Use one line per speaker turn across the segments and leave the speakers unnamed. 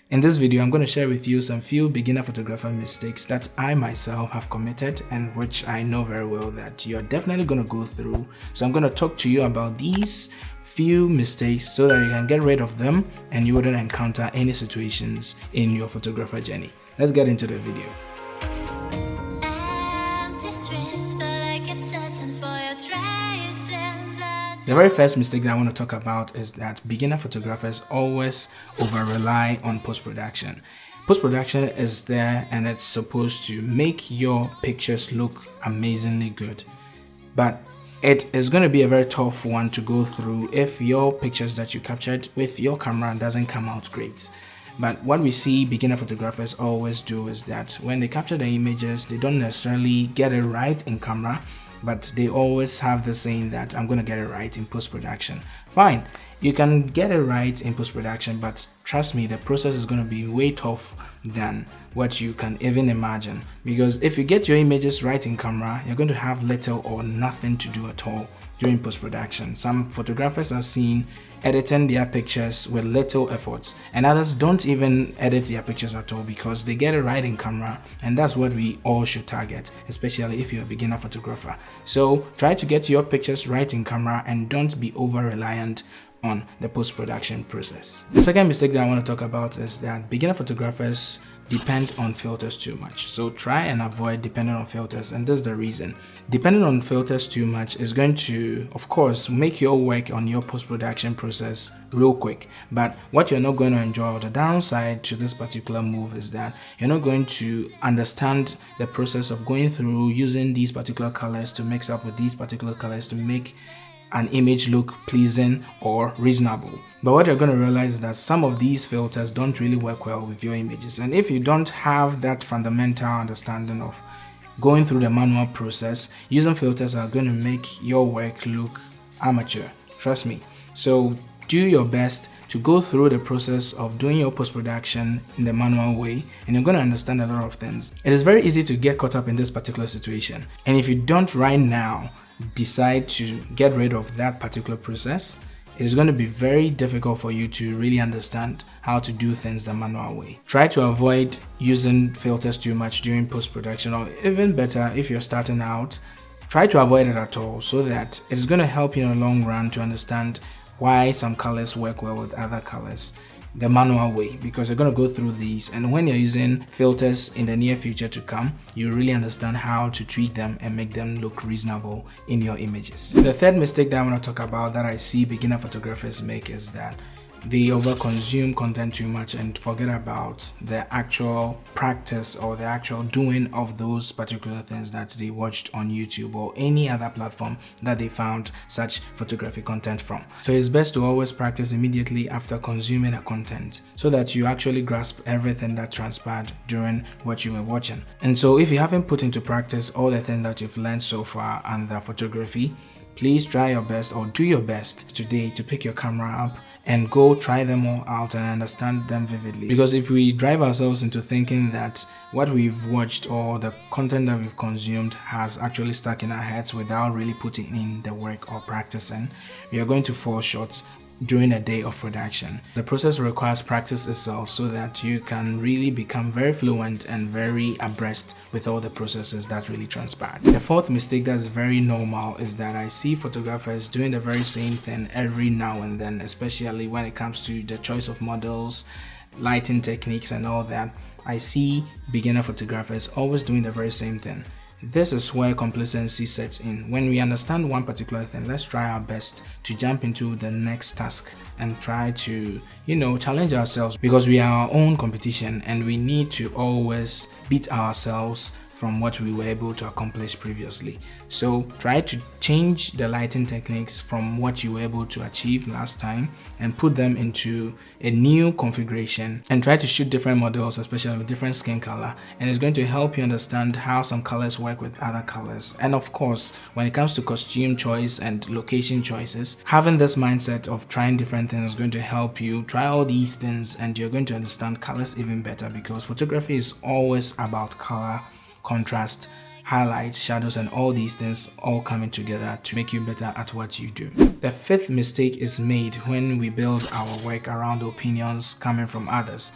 In this video, I'm going to share with you some few beginner photographer mistakes that I myself have committed and which I know very well that you're definitely going to go through. So I'm going to talk to you about these few mistakes so that you can get rid of them and you wouldn't encounter any situations in your photographer journey. Let's get into the video. The very first mistake that I want to talk about is that beginner photographers always over-rely on post-production. Post-production is there and it's supposed to make your pictures look amazingly good. But it is going to be a very tough one to go through if your pictures that you captured with your camera doesn't come out great. But what we see beginner photographers always do is that when they capture the images, they don't necessarily get it right in camera, but they always have the saying that I'm going to get it right in post-production. Fine, you can get it right in post-production, but trust me, the process is going to be way tough than what you can even imagine. Because if you get your images right in camera, you're going to have little or nothing to do at all during post-production. Some photographers are seen editing their pictures with little efforts, and others don't even edit their pictures at all because they get it right in camera, and that's what we all should target, especially if you're a beginner photographer. So try to get your pictures right in camera and don't be over-reliant on the post-production process. The second mistake that I want to talk about is that beginner photographers depend on filters too much. So try and avoid depending on filters, and this is the reason. Depending on filters too much is going to, of course, make your work on your post-production process real quick. But what you're not going to enjoy, or the downside to this particular move, is that you're not going to understand the process of going through using these particular colors to mix up with these particular colors to make an image look pleasing or reasonable. But what you're going to realize is that some of these filters don't really work well with your images, and if you don't have that fundamental understanding of going through the manual process, using filters are going to make your work look amateur, trust me. So do your best to go through the process of doing your post-production in the manual way, and you're going to understand a lot of things. It is very easy to get caught up in this particular situation, and if you don't right now decide to get rid of that particular process, it is going to be very difficult for you to really understand how to do things the manual way. Try to avoid using filters too much during post-production, or even better, if you're starting out, try to avoid it at all, so that it's going to help you in the long run to understand why some colors work well with other colors the manual way, because you're going to go through these, and when you're using filters in the near future to come, you really understand how to tweak them and make them look reasonable in your images. The third mistake that I want to talk about that I see beginner photographers make is that they over-consume content too much and forget about the actual practice or the actual doing of those particular things that they watched on YouTube or any other platform that they found such photography content from. So it's best to always practice immediately after consuming a content, so that you actually grasp everything that transpired during what you were watching. And so if you haven't put into practice all the things that you've learned so far under photography, please try your best, or do your best today, to pick your camera up and go try them all out and understand them vividly. Because if we drive ourselves into thinking that what we've watched or the content that we've consumed has actually stuck in our heads without really putting in the work or practicing, we are going to fall short during a day of production. The process requires practice itself, so that you can really become very fluent and very abreast with all the processes that really transpired. The fourth mistake that's very normal is that I see photographers doing the very same thing every now and then, especially when it comes to the choice of models, lighting techniques and all that. I see beginner photographers always doing the very same thing. This is where complacency sets in. When we understand one particular thing, let's try our best to jump into the next task and try to, challenge ourselves, because we are our own competition and we need to always beat ourselves from what we were able to accomplish previously. So try to change the lighting techniques from what you were able to achieve last time and put them into a new configuration, and try to shoot different models, especially with different skin color, and it's going to help you understand how some colors work with other colors. And of course, when it comes to costume choice and location choices, having this mindset of trying different things is going to help you try all these things, and you're going to understand colors even better, because photography is always about color, contrast, highlights, shadows, and all these things all coming together to make you better at what you do. The fifth mistake is made when we build our work around opinions coming from others.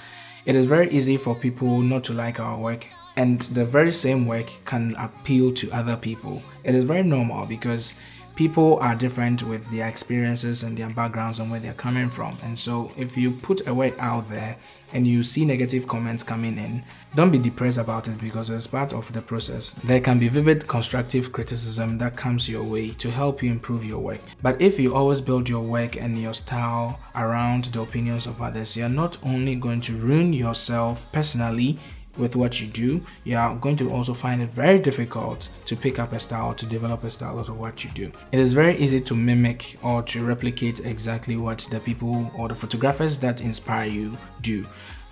It is very easy for people not to like our work, and the very same work can appeal to other people. It is very normal because people are different with their experiences and their backgrounds and where they're coming from. And so if you put a work out there and you see negative comments coming in, don't be depressed about it because it's part of the process. There can be vivid constructive criticism that comes your way to help you improve your work. But if you always build your work and your style around the opinions of others, you're not only going to ruin yourself personally with what you do, you are going to also find it very difficult to pick up a style, to develop a style out of what you do. It is very easy to mimic or to replicate exactly what the people or the photographers that inspire you do.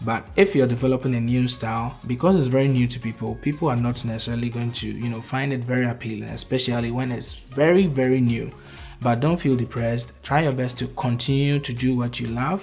But if you're developing a new style, because it's very new to people, people are not necessarily going to, find it very appealing, especially when it's very, very new. But don't feel depressed. Try your best to continue to do what you love.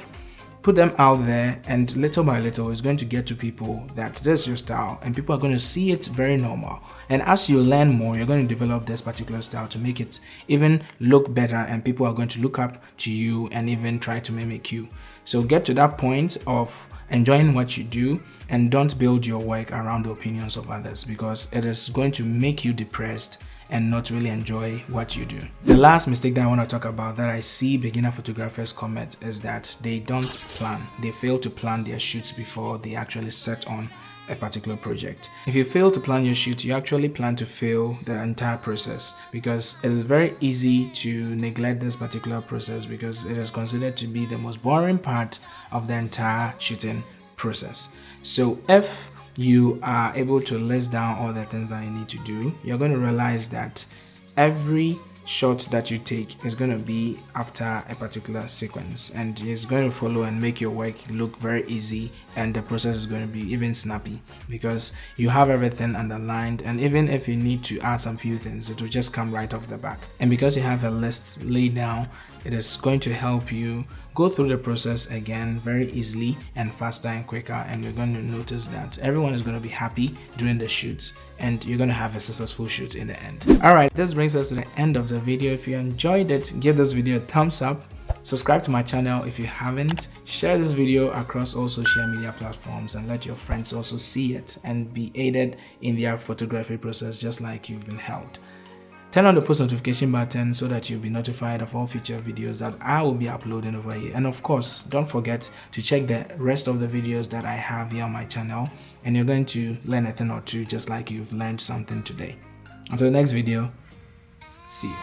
Put them out there, and little by little it's going to get to people that this is your style, and people are going to see it very normal. And as you learn more, you're going to develop this particular style to make it even look better, and people are going to look up to you and even try to mimic you. So get to that point of enjoying what you do, and don't build your work around the opinions of others, because it is going to make you depressed and not really enjoy what you do. The last mistake that I want to talk about that I see beginner photographers commit is that they don't plan. They fail to plan their shoots before they actually set on a particular project. If you fail to plan your shoot, you actually plan to fail the entire process, because it is very easy to neglect this particular process because it is considered to be the most boring part of the entire shooting process. So if you are able to list down all the things that you need to do, you're going to realize that every shot that you take is going to be after a particular sequence, and it's going to follow and make your work look very easy, and the process is going to be even snappy because you have everything underlined, and even if you need to add some few things, it will just come right off the back. And because you have a list laid down, it is going to help you go through the process again very easily and faster and quicker, and you're going to notice that everyone is going to be happy during the shoots, and you're going to have a successful shoot in the end. Alright, this brings us to the end of the video. If you enjoyed it, give this video a thumbs up, subscribe to my channel if you haven't, share this video across all social media platforms, and let your friends also see it and be aided in their photography process just like you've been helped. Turn on the post notification button so that you'll be notified of all future videos that I will be uploading over here. And of course, don't forget to check the rest of the videos that I have here on my channel, and you're going to learn a thing or two just like you've learned something today. Until the next video, see you.